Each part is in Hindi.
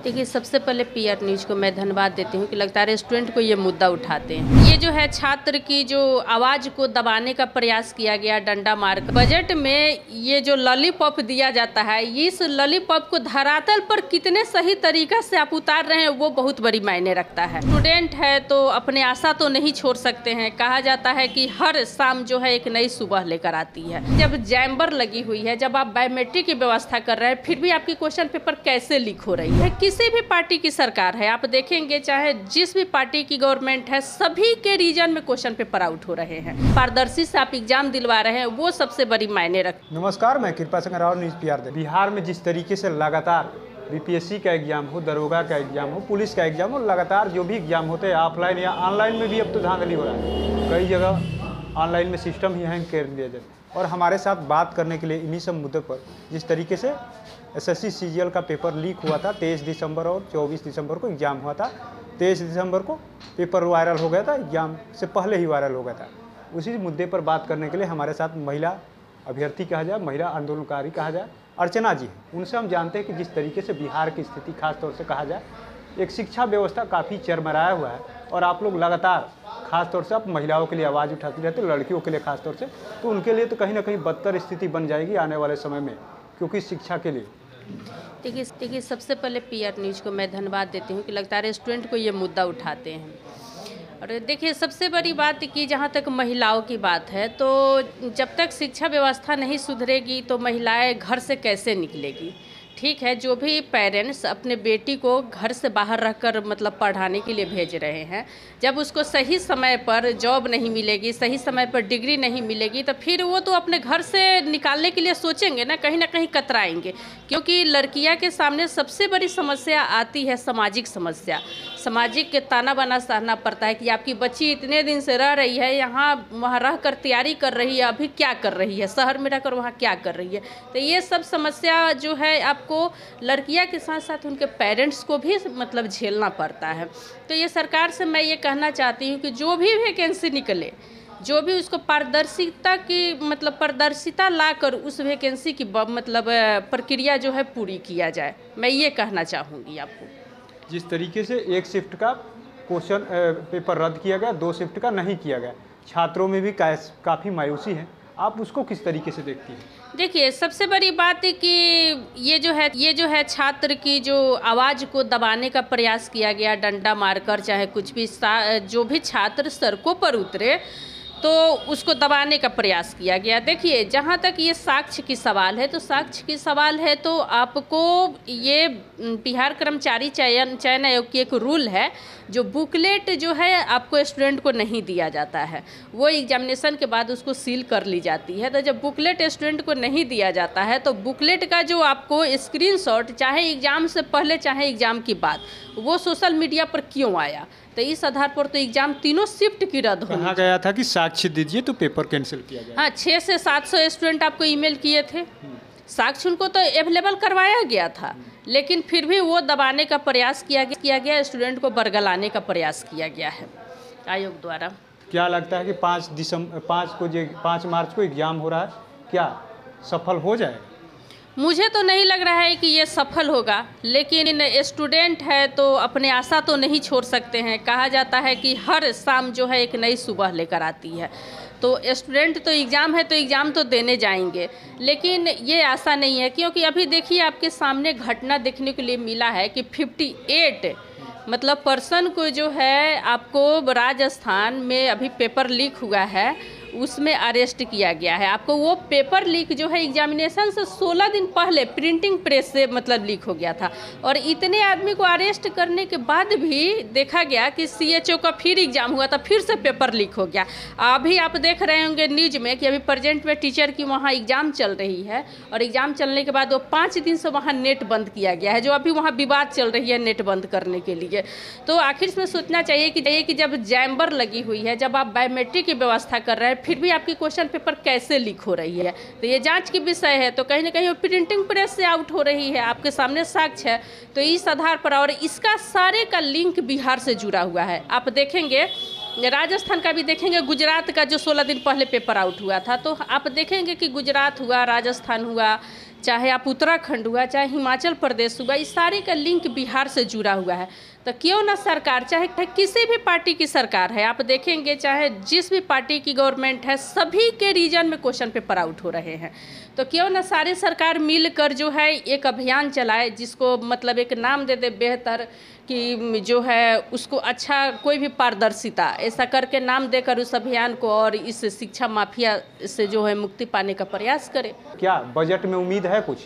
देखिए, सबसे पहले पीआर न्यूज़ को मैं धन्यवाद देती हूँ कि लगातार स्टूडेंट को ये मुद्दा उठाते हैं। ये जो है छात्र की जो आवाज़ को दबाने का प्रयास किया गया डंडा मारकर। बजट में ये जो लॉलीपॉप दिया जाता है, इस लॉलीपॉप को धरातल पर कितने सही तरीका से आप उतार रहे हैं वो बहुत बड़ी मायने रखता है। स्टूडेंट है तो अपने आशा तो नहीं छोड़ सकते हैं। कहा जाता है कि हर शाम जो है एक नई सुबह लेकर आती है। जब जैम्बर लगी हुई है, जब आप बायोमेट्रिक की व्यवस्था कर रहे हैं, फिर भी आपकी क्वेश्चन पेपर कैसे लीक हो रही है? किसी भी पार्टी की सरकार है, आप देखेंगे चाहे जिस भी पार्टी की गवर्नमेंट है, सभी के रीजन में क्वेश्चन पेपर आउट हो रहे हैं। पारदर्शी से आप एग्जाम दिलवा रहे हैं, वो सबसे बड़ी मायने रखती है। नमस्कार, मैं कृपा सिंह राव, न्यूज़ पीआर। बिहार में जिस तरीके से लगातार बीपीएससी का एग्जाम हो, दरोगा का एग्जाम हो, पुलिस का एग्जाम हो, लगातार जो भी एग्जाम होते हैं ऑफलाइन या ऑनलाइन में भी अब तो धांधली हो रहा है। कई जगह ऑनलाइन में सिस्टम ही हैंग कर दिया जाता है। और हमारे साथ बात करने के लिए इन्हीं सब मुद्दों पर, जिस तरीके से एसएससी सीजीएल का पेपर लीक हुआ था 23 दिसंबर और 24 दिसंबर को एग्ज़ाम हुआ था। 23 दिसंबर को पेपर वायरल हो गया था, एग्ज़ाम से पहले ही वायरल हो गया था। उसी मुद्दे पर बात करने के लिए हमारे साथ महिला अभ्यर्थी कहा जाए, महिला आंदोलनकारी कहा जाए, अर्चना जी हैं। उनसे हम जानते हैं कि जिस तरीके से बिहार की स्थिति खासतौर से कहा जाए, एक शिक्षा व्यवस्था काफ़ी चरमराया हुआ है और आप लोग लगातार खासतौर से आप महिलाओं के लिए आवाज़ उठाती रहते, लड़कियों के लिए खासतौर से, तो उनके लिए तो कहीं ना कहीं बदतर स्थिति बन जाएगी आने वाले समय में, क्योंकि शिक्षा के लिए। देखिए, सबसे पहले पीआर न्यूज़ को मैं धन्यवाद देती हूँ कि लगातार स्टूडेंट को ये मुद्दा उठाते हैं। और देखिए, सबसे बड़ी बात कि जहाँ तक महिलाओं की बात है, तो जब तक शिक्षा व्यवस्था नहीं सुधरेगी तो महिलाएं घर से कैसे निकलेगी? ठीक है, जो भी पेरेंट्स अपने बेटी को घर से बाहर रहकर मतलब पढ़ाने के लिए भेज रहे हैं, जब उसको सही समय पर जॉब नहीं मिलेगी, सही समय पर डिग्री नहीं मिलेगी, तो फिर वो तो अपने घर से निकालने के लिए सोचेंगे ना कहीं कतराएंगे। क्योंकि लड़कियां के सामने सबसे बड़ी समस्या आती है सामाजिक समस्या। सामाजिक के ताना बाना सहना पड़ता है कि आपकी बच्ची इतने दिन से रह रही है, यहाँ वहाँ रह कर तैयारी कर रही है, अभी क्या कर रही है, शहर में रहकर वहाँ क्या कर रही है। तो ये सब समस्या जो है आपको लड़कियां के साथ साथ उनके पेरेंट्स को भी मतलब झेलना पड़ता है। तो ये सरकार से मैं ये कहना चाहती हूँ कि जो भी वैकेंसी निकले, जो भी उसको पारदर्शिता की मतलब पारदर्शिता लाकर उस वैकेंसी की मतलब प्रक्रिया जो है पूरी किया जाए। मैं ये कहना चाहूँगी आपको। जिस तरीके से एक शिफ्ट का क्वेश्चन पेपर रद्द किया गया, 2 शिफ्ट का नहीं किया गया, छात्रों में भी काफ़ी मायूसी है। आप उसको किस तरीके से देखती हैं? देखिए, सबसे बड़ी बात है कि ये जो है छात्र की जो आवाज़ को दबाने का प्रयास किया गया डंडा मारकर, चाहे कुछ भी, जो भी छात्र सड़कों पर उतरे तो उसको दबाने का प्रयास किया गया। देखिए, जहाँ तक ये साक्ष्य की सवाल है, तो साक्ष्य की सवाल है तो आपको ये बिहार कर्मचारी चयन आयोग की एक रूल है, जो बुकलेट जो है आपको स्टूडेंट को नहीं दिया जाता है, वो एग्जामिनेशन के बाद उसको सील कर ली जाती है। तो जब बुकलेट स्टूडेंट को नहीं दिया जाता है तो बुकलेट का जो आपको स्क्रीनशॉट, चाहे एग्ज़ाम से पहले चाहे एग्ज़ाम की बाद, वो सोशल मीडिया पर क्यों आया? तो इस आधार पर तो एग्जाम तीनों शिफ्ट की रद्द होनी। कहा गया था कि साक्ष्य दीजिए तो पेपर कैंसिल किया जाए। हाँ, 600 से 700 स्टूडेंट आपको ईमेल किए थे, साक्ष्य उनको तो अवेलेबल करवाया गया था, लेकिन फिर भी वो दबाने का प्रयास किया गया, स्टूडेंट को बरगलाने का प्रयास किया गया है आयोग द्वारा। क्या लगता है कि 5 मार्च को एग्जाम हो रहा है, क्या सफल हो जाएगा? मुझे तो नहीं लग रहा है कि ये सफल होगा, लेकिन स्टूडेंट है तो अपने आशा तो नहीं छोड़ सकते हैं। कहा जाता है कि हर शाम जो है एक नई सुबह लेकर आती है। तो स्टूडेंट तो एग्ज़ाम तो देने जाएंगे, लेकिन ये आशा नहीं है। क्योंकि अभी देखिए, आपके सामने घटना देखने के लिए मिला है कि 58 मतलब पर्सन को जो है आपको राजस्थान में अभी पेपर लीक हुआ है, उसमें अरेस्ट किया गया है। आपको वो पेपर लीक जो है एग्जामिनेशन से 16 दिन पहले प्रिंटिंग प्रेस से मतलब लीक हो गया था। और इतने आदमी को अरेस्ट करने के बाद भी देखा गया कि सीएचओ का फिर एग्जाम हुआ था, फिर से पेपर लीक हो गया। अभी आप देख रहे होंगे न्यूज में कि अभी प्रेजेंट में टीचर की वहाँ एग्जाम चल रही है, और एग्जाम चलने के बाद वो 5 दिन से वहाँ नेट बंद किया गया है, जो अभी वहाँ विवाद चल रही है नेट बंद करने के लिए। तो आखिर इसमें सोचना चाहिए कि जब जैम्बर लगी हुई है, जब आप बायोमेट्रिक की व्यवस्था कर रहे हैं, फिर भी आपकी क्वेश्चन पेपर कैसे लीक हो रही है? तो ये जांच की विषय है। तो कहीं ना कहीं वो प्रिंटिंग प्रेस से आउट हो रही है, आपके सामने साक्ष्य है। तो इस आधार पर, और इसका सारे का लिंक बिहार से जुड़ा हुआ है। आप देखेंगे राजस्थान का भी देखेंगे, गुजरात का जो 16 दिन पहले पेपर आउट हुआ था, तो आप देखेंगे कि गुजरात हुआ, राजस्थान हुआ, चाहे आप उत्तराखंड हुआ, चाहे हिमाचल प्रदेश हुआ, इस सारे का लिंक बिहार से जुड़ा हुआ है। तो क्यों ना सरकार, चाहे किसी भी पार्टी की सरकार है, आप देखेंगे चाहे जिस भी पार्टी की गवर्नमेंट है, सभी के रीजन में क्वेश्चन पेपर आउट हो रहे हैं। तो क्यों ना सारी सरकार मिलकर जो है एक अभियान चलाए, जिसको मतलब एक नाम दे दे बेहतर, कि जो है उसको अच्छा कोई भी पारदर्शिता ऐसा करके नाम देकर उस अभियान को और इस शिक्षा माफिया से जो है मुक्ति पाने का प्रयास करे। क्या बजट में उम्मीद है कुछ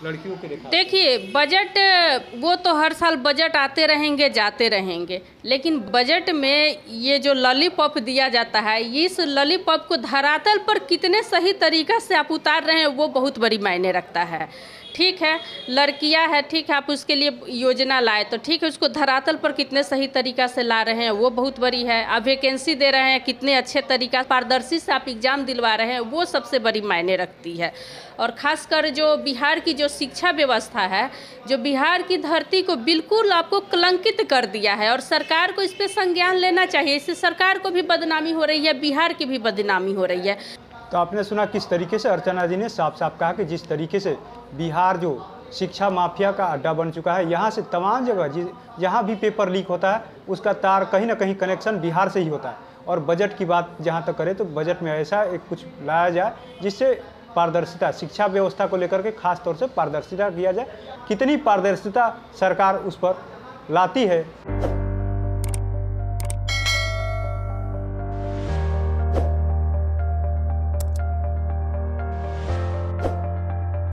लड़कियों के लिए? देखिए, बजट वो तो हर साल बजट आते रहेंगे जाते रहेंगे, लेकिन बजट में ये जो लॉलीपॉप दिया जाता है, इस लॉलीपॉप को धरातल पर कितने सही तरीक़ा से आप उतार रहे हैं वो बहुत बड़ी मायने रखता है। ठीक है, लड़कियां है, ठीक है, आप उसके लिए योजना लाए तो ठीक है, उसको धरातल पर कितने सही तरीक़ा से ला रहे हैं वो बहुत बड़ी है। आप वैकेंसी दे रहे हैं, कितने अच्छे तरीक़ा पारदर्शी से आप एग्ज़ाम दिलवा रहे हैं, वो सबसे बड़ी मायने रखती है। और ख़ासकर जो बिहार की जो शिक्षा व्यवस्था है, जो बिहार की धरती को बिल्कुल आपको कलंकित कर दिया है, और सरकार को इस पर संज्ञान लेना चाहिए। इससे सरकार को भी बदनामी हो रही है, बिहार की भी बदनामी हो रही है। तो आपने सुना किस तरीके से अर्चना जी ने साफ साफ कहा कि जिस तरीके से बिहार जो शिक्षा माफिया का अड्डा बन चुका है, यहाँ से तमाम जगह जहाँ भी पेपर लीक होता है उसका तार कहीं ना कहीं कनेक्शन बिहार से ही होता है। और बजट की बात जहाँ तक करें तो बजट में ऐसा एक कुछ लाया जाए जिससे पारदर्शिता, शिक्षा व्यवस्था को लेकर के खास तौर से पारदर्शिता किया जाए। कितनी पारदर्शिता सरकार उस पर लाती है।